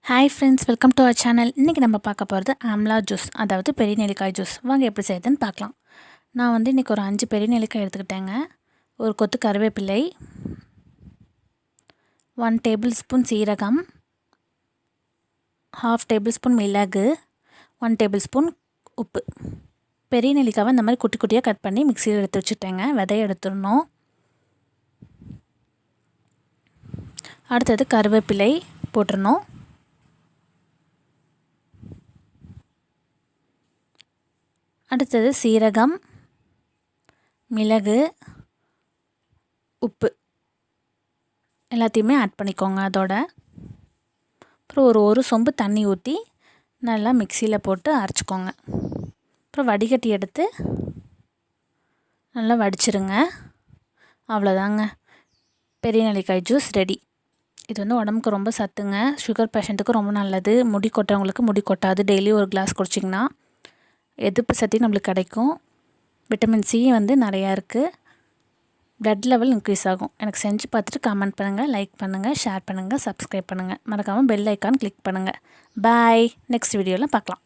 Hi friends, welcome to our channel. இன்றைக்கி நம்ம பார்க்க போகிறது ஆம்லா ஜூஸ், அதாவது பெரிய நெல்லிக்காய் ஜூஸ். வாங்க எப்படி செய்யுதுன்னு பார்க்கலாம். நான் இன்றைக்கி ஒரு 5 பெரிய நெல்லிக்காய் எடுத்துக்கிட்டேங்க. ஒரு கொத்து கருவேப்பிலை, 1 டேபிள் ஸ்பூன் சீரகம், 1/2 டேபிள் ஸ்பூன் மிளகு, 1 டேபிள் ஸ்பூன் உப்பு. பெரிய நெல்லிக்காவை இந்த மாதிரி குட்டி குட்டியாக கட் பண்ணி மிக்சியில் எடுத்து வச்சுட்டேங்க. விதையை எடுத்துடணும். அடுத்தது கருவேப்பிலை போட்டுடணும். அடுத்தது சீரகம், மிளகு, உப்பு எல்லாத்தையுமே ஆட் பண்ணிக்கோங்க. அதோட அப்புறம் ஒரு சொம்பு தண்ணி ஊற்றி நல்லா மிக்சியில் போட்டு அரைச்சிக்கோங்க. அப்புறம் வடிகட்டி எடுத்து நல்லா வடிச்சிருங்க. அவ்வளோதாங்க, பெரிய நெல்லிக்காய் ஜூஸ் ரெடி. இது உடம்புக்கு ரொம்ப சத்துங்க. சுகர் பேஷண்ட்டுக்கு ரொம்ப நல்லது. முடி கொட்டவங்களுக்கு முடி கொட்டாது. டெய்லி ஒரு கிளாஸ் குடிச்சிங்கன்னா எதிர்ப்பு சக்தி நம்மளுக்கு கிடைக்கும். விட்டமின் சி நிறையா இருக்குது. ப்ளட் லெவல் இன்க்ரீஸ் ஆகும். எனக்கு செஞ்சு பார்த்துட்டு கமெண்ட் பண்ணுங்கள், லைக் பண்ணுங்கள், ஷேர் பண்ணுங்கள், சப்ஸ்கிரைப் பண்ணுங்கள். மறக்காமல் பெல் ஐக்கான் கிளிக் பண்ணுங்கள். பாய். நெக்ஸ்ட் வீடியோவில் பார்க்கலாம்.